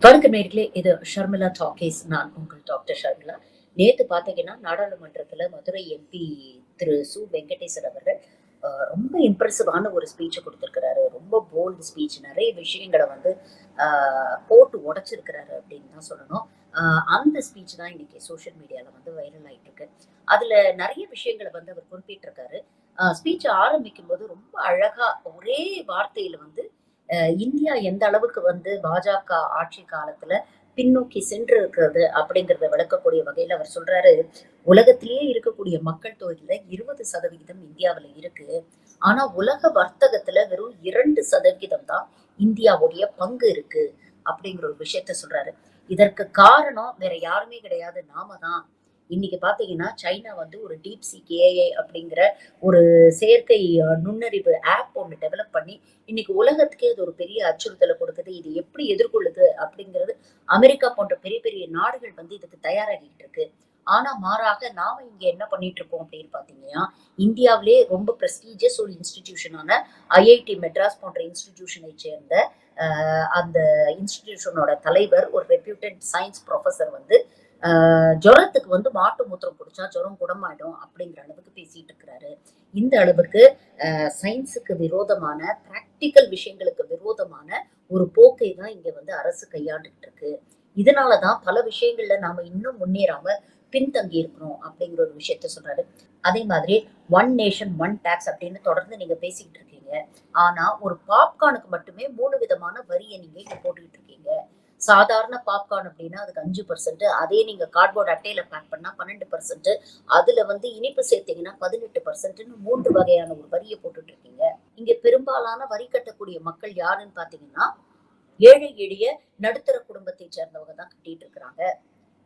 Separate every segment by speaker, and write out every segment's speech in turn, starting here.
Speaker 1: வணக்கம் நேயர்களே, இது ஷர்மிளா டாக்கீஸ். நான் உங்கள் டாக்டர் ஷர்மிளா. நேத்து பார்த்தீங்கன்னா, நாடாளுமன்றத்துல மதுரை எம்பி திரு சு. வெங்கடேசன் அவர்கள் ரொம்ப இம்ப்ரெசிவான ஒரு ஸ்பீச் குடுத்திருக்கிறாரு. ரொம்ப போல்டு ஸ்பீச். நெறைய விஷயங்கள வந்து அ போட்டு உடைச்சிருக்கிறாரு அப்படின்னு தான் சொல்லணும். அ அந்த ஸ்பீச் தான் இன்னைக்கு சோஷியல் மீடியால வந்து வைரல் ஆயிட்டு இருக்கு. அதுல நெறைய விஷயங்கள வந்து அவர் குறிப்பிட்டிருக்காரு. ஸ்பீச் ஆரம்பிக்கும்போது ரொம்ப அழகா ஒரே வார்த்தையில வந்து இந்தியா எந்த அளவுக்கு வந்து பாஜக ஆட்சி காலத்துல பின்னோக்கி சென்று இருக்கிறது அப்படிங்கிறத விளக்கக்கூடிய வகையில அவர் சொல்றாரு, உலகத்திலேயே இருக்கக்கூடிய மக்கள் தொகையில 20% இந்தியாவுல இருக்கு. ஆனா உலக வர்த்தகத்துல வெறும் 2% தான் இந்தியாவுடைய பங்கு இருக்கு அப்படிங்கிற ஒரு விஷயத்த சொல்றாரு. இதற்கு காரணம் வேற யாருமே கிடையாது, நாம தான். இன்னைக்கு பாத்தீங்கன்னா சைனா வந்து ஒரு டீப் சீக் ஏஐ அப்படிங்கிற ஒரு செயற்கை நுண்ணறிவு ஆப் ஒண்ணு டெவலப் பண்ணி இன்னைக்கு உலகத்துக்கே அது ஒரு பெரிய அச்சுறுத்தலை கொடுக்குது. இது எப்படி எதிர்கொள்ளுது அப்படிங்கிறது அமெரிக்கா போன்ற பெரிய பெரிய நாடுகள் வந்து இதுக்கு தயாராகிட்டு இருக்கு. ஆனா மாறாக நாம இங்க என்ன பண்ணிட்டு இருக்கோம் அப்படின்னு பாத்தீங்கன்னா, இந்தியாவிலேயே ரொம்ப பிரஸ்டீஜியஸ் ஒரு இன்ஸ்டிடியூஷனான ஐஐடி மெட்ராஸ் போன்ற இன்ஸ்டிடியூஷனை சேர்ந்த அந்த இன்ஸ்டிடியூஷனோட தலைவர் ஒரு ரெப்யூட்டட் சயின்ஸ் ப்ரொஃபசர் வந்து ஜுரத்துக்கு வந்து மாட்டு மூத்திரம் குடிச்சா ஜுரம் குணமாயிடும் அப்படிங்கிற அளவுக்கு பேசிட்டு இருக்கிறாரு. இந்த அளவுக்கு சயின்ஸுக்கு விரோதமான பிராக்டிக்கல் விஷயங்களுக்கு விரோதமான ஒரு போக்கை தான் இங்க வந்து அரசு கையாண்டுகிட்டு இருக்கு. இதனாலதான் பல விஷயங்கள்ல நாம இன்னும் முன்னேறாம பின்தங்கி இருக்கிறோம் அப்படிங்கிற ஒரு விஷயத்த சொல்றாரு. அதே மாதிரி ஒன் நேஷன் ஒன் டாக்ஸ் அப்படின்னு தொடர்ந்து நீங்க பேசிக்கிட்டு இருக்கீங்க. ஆனா ஒரு பாப்கார்னுக்கு மட்டுமே 3 விதமான வரியை நீங்க இங்க போட்டுக்கிட்டு இருக்கீங்க. சாதாரண பாப்கார்ன் அப்படின்னா அதுக்கு 5%, அதே நீங்க கார்ட்போர்ட் அட்டையில பேக் பண்ணா 12%, அதுல வந்து இனிப்பு சேர்த்தீங்கன்னா 18%, 3 வகையான ஒரு வரியை போட்டுட்டு இருக்கீங்க. இங்க பெரும்பாலான வரி கட்டக்கூடிய மக்கள் யாருன்னு பாத்தீங்கன்னா, ஏழை எளிய நடுத்தர குடும்பத்தை சேர்ந்தவங்க தான் கட்டிட்டு இருக்கிறாங்க.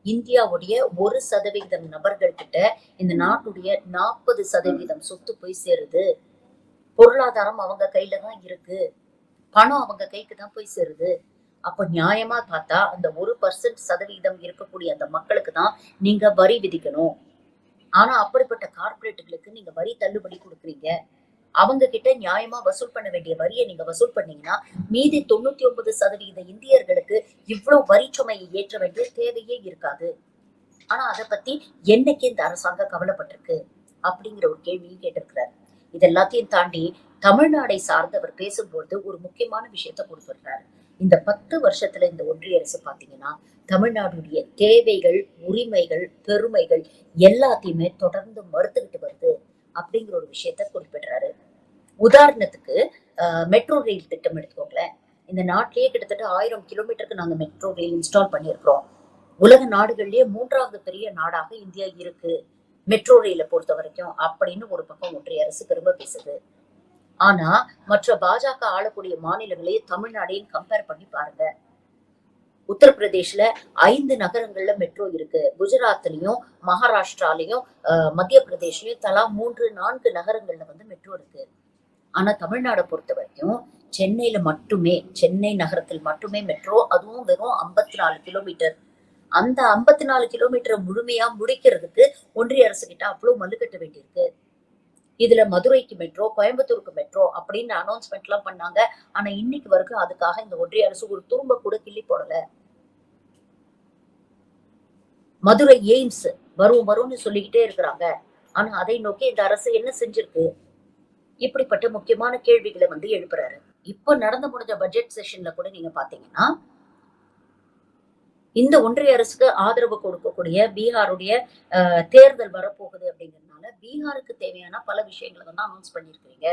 Speaker 1: இந்தியாவுடைய 1% நபர்கள் கிட்ட இந்த நாட்டுடைய 40% சொத்து போய் சேருது. பொருளாதாரம் அவங்க கையில தான் இருக்கு. பணம் அவங்க கைக்கு தான் போய் சேருது. அப்ப நியாயமா பார்த்தா அந்த 1% இருக்கக்கூடிய அந்த மக்களுக்கு தான் நீங்க வரி விதிக்கணும். ஆனா அப்படிப்பட்ட கார்ப்பரேட்டுகளுக்கு நீங்க வரி தள்ளுபடி குடுக்குறீங்க. அவங்க கிட்ட நியாயமா வசூல் பண்ண வேண்டிய வரிய நீங்க வசூல் பண்ணீங்கன்னா, மீதி 99% இந்தியர்களுக்கு இவ்ளோ வரி சுமையை ஏற்ற வேண்டிய தேவையே இருக்காது. ஆனா அத பத்தி என்னைக்கு இந்த அரசாங்கம் கவலைப்பட்டிருக்கு? அப்படிங்கிற ஒரு கேள்வியும் கேட்டிருக்கிறார். இது எல்லாத்தையும் தாண்டி தமிழ்நாடை சார்ந்து அவர் பேசும்போது ஒரு முக்கியமான விஷயத்த கொடுத்திருக்கிறார். இந்த 10 வருஷத்துல இந்த ஒன்றிய அரசு பாத்தீங்கன்னா, தமிழ்நாடுடைய தேவைகள், உரிமைகள், பெருமைகள் எல்லாத்தையுமே தொடர்ந்து மறுத்துக்கிட்டு வருது அப்படிங்கிற ஒரு விஷயத்த குறிப்பிடுறாரு. உதாரணத்துக்கு மெட்ரோ ரயில் திட்டம் எடுத்துக்கோங்களேன். இந்த நாட்டிலேயே கிட்டத்தட்ட 1000 கிலோமீட்டருக்கு நாங்க மெட்ரோ ரயில் இன்ஸ்டால் பண்ணியிருக்கிறோம். உலக நாடுகள்லயே 3வது பெரிய நாடாக இந்தியா இருக்கு மெட்ரோ ரயில பொறுத்த வரைக்கும் அப்படின்னு ஒரு பக்கம் ஒன்றிய அரசு பெருமை பேசுது. ஆனா மற்ற பாஜக ஆளக்கூடிய மாநிலங்களே தமிழ்நாடையும் கம்பேர் பண்ணி பாருங்க. உத்தரப்பிரதேஷ்ல 5 நகரங்கள்ல மெட்ரோ இருக்கு. குஜராத்லயும், மகாராஷ்டிராலயும், மத்திய பிரதேஷ்லயும் தலா 3, 4 நகரங்கள்ல வந்து மெட்ரோ இருக்கு. ஆனா தமிழ்நாட பொறுத்த வரைக்கும் சென்னையில மட்டுமே, சென்னை நகரத்தில் மட்டுமே மெட்ரோ, அதுவும் வெறும் 54 கிலோமீட்டர். அந்த 54 கிலோமீட்டரை முழுமையா முடிக்கிறதுக்கு ஒன்றிய அரசு கிட்ட அவ்வளவு மல்லு கட்ட வேண்டியிருக்கு. இதுல மதுரைக்கு மெட்ரோ, கோயம்புத்தூருக்கு மெட்ரோ அப்படின்னு அனௌன்ஸ்மெண்ட் எல்லாம் பண்ணாங்க. ஆனா இன்னைக்கு வரைக்கும் அதுக்காக இந்த ஒன்றிய அரசு ஒரு துரும்ப கூட கிள்ளி போடல. மதுரை எய்ம்ஸ் வரும் வரும்னு சொல்லிக்கிட்டே இருக்கிறாங்க. ஆனா அதை நோக்கி இந்த அரசு என்ன செஞ்சிருக்கு? இப்படிப்பட்ட முக்கியமான கேள்விகளை வந்து எழுப்புறாரு. இப்ப நடந்து முடிஞ்ச பட்ஜெட் செஷன்ல கூட நீங்க பாத்தீங்கன்னா, இந்த ஒன்றிய அரசுக்கு ஆதரவு கொடுக்கக்கூடிய பீகாருடைய தேர்தல் வரப்போகுது அப்படிங்கிறதுனால பீகாருக்கு தேவையான பல விஷயங்களை வந்து அனௌன்ஸ் பண்ணிருக்கீங்க.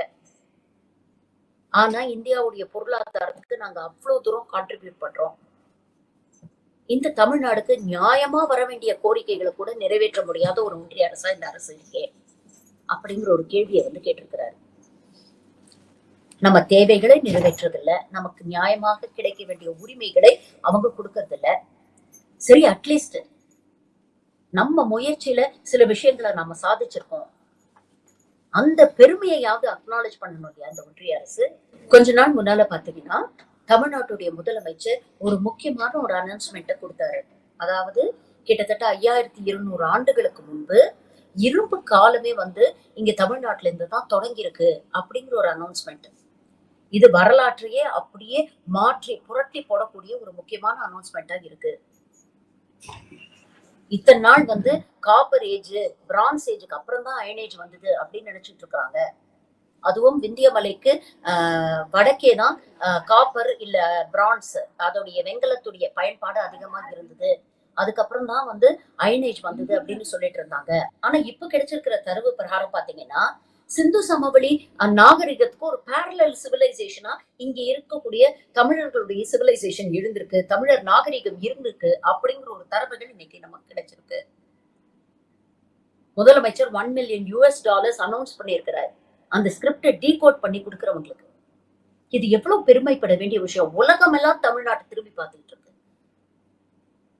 Speaker 1: ஆனா இந்தியாவுடைய பொருளாதாரத்துக்கு நாங்க அவ்வளவு தூரம் கான்ட்ரிபியூட் பண்றோம். இந்த தமிழ்நாடுக்கு நியாயமா வர வேண்டிய கோரிக்கைகளை கூட நிறைவேற்ற முடியாத ஒரு ஒன்றிய அரசா இந்த அரசு இருக்கே அப்படிங்கிற ஒரு கேள்வியை வந்து கேட்டிருக்கிறாரு. நம்ம தேவைகளை நிறைவேற்றதில்ல, நமக்கு நியாயமாக கிடைக்க வேண்டிய உரிமைகளை அவங்க கொடுக்கறது இல்ல. சரி, அட்லீஸ்ட் நம்ம முயற்சியில சில விஷயங்களை நாம சாதிச்சிருக்கோம். அந்த பெருமையையாவது அக்னாலேஜ் பண்ணணும் இல்லையா இந்த ஒன்றிய அரசு? கொஞ்ச நாள் முன்னால பாத்தீங்கன்னா, தமிழ்நாட்டுடைய முதலமைச்சர் ஒரு முக்கியமான ஒரு அனௌன்ஸ்மெண்ட்டை கொடுத்தாரு. அதாவது கிட்டத்தட்ட 5200 ஆண்டுகளுக்கு முன்பு இரும்பு காலமே வந்து இங்க தமிழ்நாட்டுல இருந்து தான் தொடங்கி இருக்கு அப்படிங்கிற ஒரு அனௌன்ஸ்மெண்ட். இது வரலாற்றையே அப்படியே மாற்றி புரட்டி போடக்கூடிய ஒரு முக்கியமான அனௌன்ஸ்மெண்டா இருக்கு. இத்தனை நாள் வந்து காப்பர் ஏஜ், பிரான்ஸ் ஏஜுக்கு அப்புறம் தான் அயன் ஏஜ் வந்தது அப்படின்னு நினைச்சிட்டு இருக்காங்க. அதுவும் விந்திய மலைக்கு வடக்கே தான் காப்பர் இல்ல பிரான்ஸ் அதோடைய வெங்கலத்துடைய பயன்பாடு அதிகமா இருந்தது. அதுக்கப்புறம் தான் வந்து அயன் ஏஜ் வந்தது அப்படின்னு சொல்லிட்டு இருந்தாங்க. ஆனா இப்ப கிடைச்சிருக்கிற தரவு பிரகாரம் பாத்தீங்கன்னா சிந்து சமவெளி நாகரிகத்துக்கு ஒரு பேரலல் சிவிலைசேஷனா இங்க இருக்கக்கூடிய தமிழர்களுடைய சிவிலைசேஷன் இருந்திருக்கு, தமிழர் நாகரிகம் இருந்திருக்கு அப்படிங்கிற ஒரு தரவுகள் இன்னைக்கு நமக்கு கிடைச்சிருக்கு. முதலமைச்சர் $1 மில்லியன் அனௌன்ஸ் பண்ணியிருக்கிறார் அந்த ஸ்கிரிப்டை டீகோட் பண்ணி கொடுக்கறவங்களுக்கு. இது எவ்வளவு பெருமைப்பட வேண்டிய விஷயம். உலகம் எல்லாம் தமிழ்நாட்டை திரும்பி பார்த்துட்டு இருக்கு.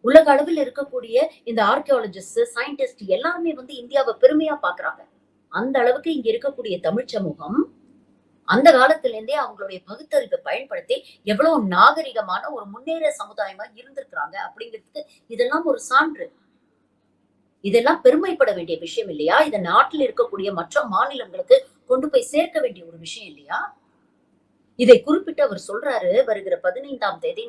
Speaker 1: உலக அளவில் இருக்கக்கூடிய இந்த ஆர்கியாலஜிஸ்ட், சயின்டிஸ்ட் எல்லாருமே வந்து இந்தியாவை பெருமையா பாக்குறாங்க. அந்த அளவுக்கு இங்க இருக்கக்கூடிய தமிழ் சமூகம் அந்த காலத்துல இருந்தே அவங்களுடைய பகுத்தறிவை பயன்படுத்தி எவ்வளவு நாகரிகமான ஒரு முன்னேற சமுதாயமா இருந்திருக்கிறாங்க அப்படிங்கிறதுக்கு இதெல்லாம் ஒரு சான்று. இதெல்லாம் பெருமைப்பட வேண்டிய விஷயம் இல்லையா? இத நாட்டில் இருக்கக்கூடிய மற்ற மாநிலங்களுக்கு கொண்டு போய் சேர்க்க வேண்டிய ஒரு விஷயம் இல்லையா? இதை குறிப்பிட்டு அவர் சொல்றாரு, வருகிற 15ஆம் தேதி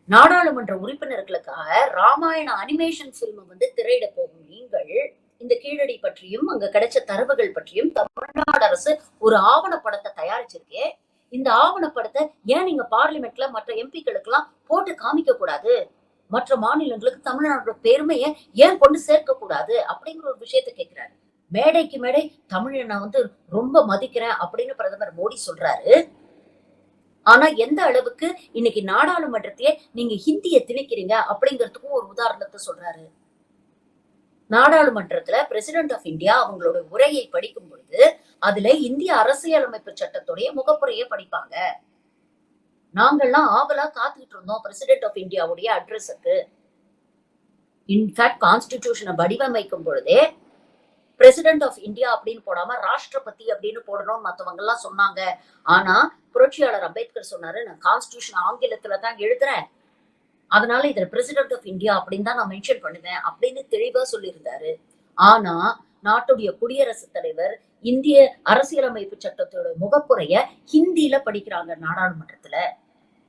Speaker 1: நாடாளுமன்ற உறுப்பினர்களுக்காக ராமாயண அனிமேஷன் பிலிம் வந்து திரையிட போகும் நீங்கள் இந்த கீழடி பற்றியும் அங்க கிடைச்ச தரவுகள் பற்றியும் தமிழ்நாடு அரசு ஒரு ஆவணப்படத்தை தயாரிச்சிருக்கே. இந்த ஆவணப்படத்தை ஏன் நீங்க பார்லிமெண்ட்ல மற்ற எம்பிக்களுக்கு எல்லாம் போட்டு காமிக்க கூடாது? மற்ற மாநிலங்களுக்கு தமிழ்நாட்டோட பெருமையை ஏன் கொண்டு சேர்க்க கூடாது அப்படிங்கிற ஒரு விஷயத்த கேட்கிறாரு. மேடைக்கு மேடை தமிழை நான் வந்து ரொம்ப மதிக்கிறேன் அப்படின்னு பிரதமர் மோடி சொல்றாரு. ஆனா எந்த அளவுக்கு இன்னைக்கு நாடாளுமன்றத்தையே நீங்க ஹிந்தியை திணிக்கிறீங்க அப்படிங்கிறதுக்கும் ஒரு உதாரணத்தை சொல்றாரு. நாடாளுமன்றத்துல பிரசிடென்ட் ஆஃப் இந்தியா அவங்களோட உரையை படிக்கும் பொழுது அதுல இந்திய அரசியலமைப்பு சட்டத்துடைய முகப்புரையை படிப்பாங்க. நாங்கள்லாம் ஆவலா காத்துக்கிட்டு இருந்தோம் பிரசிடென்ட் ஆஃப் இந்தியாவுடைய அட்ரஸுக்கு. இன்ஃபேக்ட் கான்ஸ்டிடியூஷனை வடிவமைக்கும் பொழுதே பிரசிடென்ட் ஆஃப் இந்தியா அப்படின்னு போடாம ராஷ்டிரபதி அப்படின்னு போடணும்னு மத்தவங்க எல்லாம் சொன்னாங்க. ஆனா புரட்சியாளர் அம்பேத்கர் சொன்னாரு, நான் கான்ஸ்டிடியூஷன் ஆங்கிலத்துல தான் எழுதுறேன், அதனால இதுல பிரசிடென்ட் ஆஃப் இந்தியா அப்படின்னு தான் நான் மென்ஷன் பண்ணுவேன் அப்படின்னு தெளிவா சொல்லியிருந்தாரு. ஆனா நாட்டுடைய குடியரசுத் தலைவர் இந்திய அரசியலமைப்பு சட்டத்தோட முகப்புரைய ஹிந்தியில படிக்கிறாங்க நாடாளுமன்றத்துல.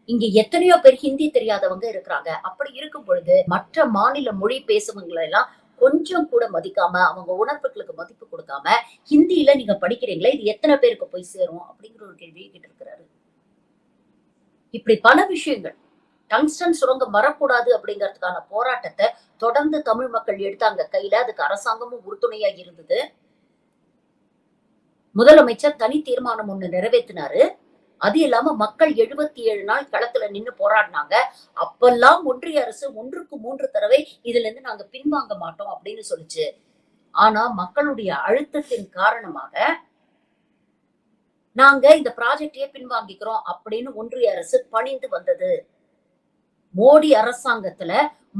Speaker 1: இங்க எத்தனையோ பேர் ஹிந்தி தெரியாதவங்க இருக்கிறாங்க. அப்படி இருக்கும் பொழுது மற்ற மாநில மொழி பேசுவங்களை எல்லாம் கொஞ்சம் கூட மதிக்காம, அவங்க உணர்வுகளுக்கு மதிப்பு கொடுக்காம ஹிந்தியில நீங்க படிக்கிறீங்களே, இது எத்தனை பேருக்கு போய் சேரும் அப்படிங்கிற ஒரு கேள்வியை கேட்டு இருக்கிறாரு. இப்படி பல விஷயங்கள். டங்ஸ்டன் சுரங்கம் வரக்கூடாது அப்படிங்கிறதுக்கான போராட்டத்தை தொடர்ந்து தமிழ் மக்கள் எடுத்தாங்க கையில. அதுக்கு அரசாங்கமும் உறுதுணையா இருந்தது. முதலமைச்சர் தனி தீர்மானம் ஒண்ணு நிறைவேற்றினாரு. அது இல்லாம மக்கள் 77 நாள் களத்துல நின்னு போராடினாங்க. அப்பெல்லாம் ஒன்றிய அரசு 1க்கு 3 தடவை இதுல இருந்து நாங்க பின்வாங்க மாட்டோம் அப்படின்னு சொல்லுச்சு. ஆனா மக்களுடைய அழுத்தத்தின் காரணமாக நாங்க இந்த ப்ராஜெக்டையே பின்வாங்கிக்கிறோம் அப்படின்னு ஒன்றிய அரசு பணிந்து வந்தது. மோடி அரசாங்கத்துல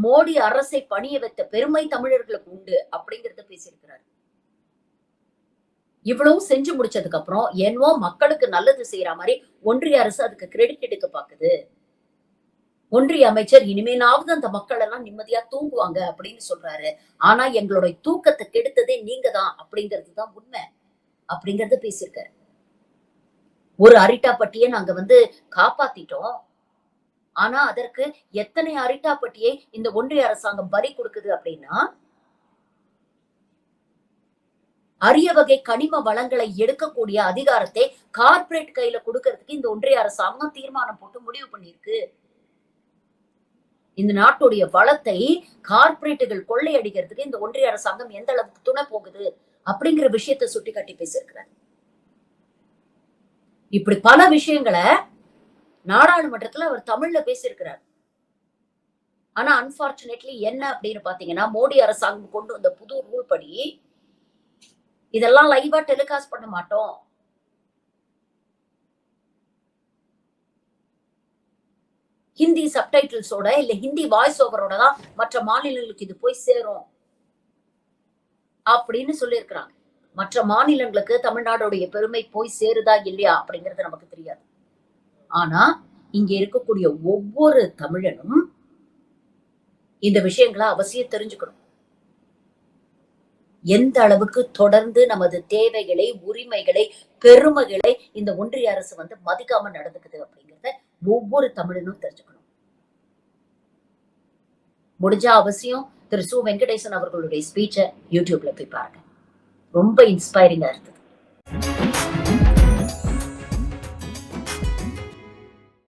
Speaker 1: மோடி அரசை பணிய வைத்த பெருமை தமிழர்களுக்கு உண்டு அப்படிங்கறத பேசியிருக்கிறார். இவ்வளவு செஞ்சு முடிச்சதுக்கு அப்புறம் என்னவோ மக்களுக்கு நல்லது செய்யற மாதிரி ஒன்றிய அரசு அதுக்கு கிரெடிட் எடுக்க பாக்குது. ஒன்றிய அமைச்சர் இனிமேலாவது அந்த மக்கள் எல்லாம் நிம்மதியா தூங்குவாங்க அப்படின்னு சொல்றாரு. ஆனா எங்களுடைய தூக்கத்தை கெடுத்ததே நீங்க தான் அப்படிங்கிறது தான் உண்மை அப்படிங்கறத பேசியிருக்காரு. ஒரு அரிட்டாப்பட்டியை நாங்க வந்து காப்பாத்திட்டோம். ஆனா அதற்கு எத்தனை அரிட்டாப்பட்டியை இந்த ஒன்றிய அரசாங்கம் பலி கொடுக்குது அப்படின்னா, அரிய வகை கனிம வளங்களை எடுக்கக்கூடிய அதிகாரத்தை கார்ப்பரேட் கையில கொடுக்கறதுக்கு இந்த ஒன்றிய அரசாங்கம் தீர்மானம் போட்டு முடிவு பண்ணிருக்கு. இந்த நாட்டுடைய வளத்தை கார்ப்பரேட்டுகள் கொள்ளையடிக்கிறதுக்கு இந்த ஒன்றிய அரசாங்கம் எந்த அளவுக்கு துணை போகுது அப்படிங்கிற விஷயத்தை சுட்டி காட்டி பேசியிருக்கிறார். இப்படி பல விஷயங்களை நாடாளுமன்றத்துல அவர் தமிழ்ல பேசியிருக்கிறார். ஆனா அன்பார்ச்சுனேட்லி என்ன அப்படின்னு பாத்தீங்கன்னா, மோடி அரசாங்கம் கொண்டு வந்த புது ரூல் படி இதெல்லாம் லைவா டெலிகாஸ்ட் பண்ண மாட்டோம். ஹிந்தி சப்டைட்டில்ஸோட இல்ல ஹிந்தி வாய்ஸ் ஓவரோட தான் மற்ற மாநிலங்களுக்கு இது போய் சேரும் அப்படின்னு சொல்லியிருக்கிறாங்க. மற்ற மாநிலங்களுக்கு தமிழ்நாடுடைய பெருமை போய் சேருதா இல்லையா அப்படிங்கிறது நமக்கு தெரியாது. ஆனா இங்க இருக்கக்கூடிய ஒவ்வொரு தமிழனும் இந்த விஷயங்களை அவசியம் தெரிஞ்சுக்கணும். எந்த அளவுக்கு தொடர்ந்து நமது தேவைகளை, உரிமைகளை பெருமைகளை இந்த ஒன்றிய அரசு வந்து மதிக்காம நடந்துக்குது அப்படிங்கிறத ஒவ்வொரு தமிழனும் தெரிஞ்சுக்கணும். முடிஞ்சா அவசியம் திரு சு வெங்கடேசன் அவர்களுடைய ஸ்பீச்சை யூடியூப்ல போய் பாருங்க. ரொம்ப இன்ஸ்பைரிங்கா இருந்தது.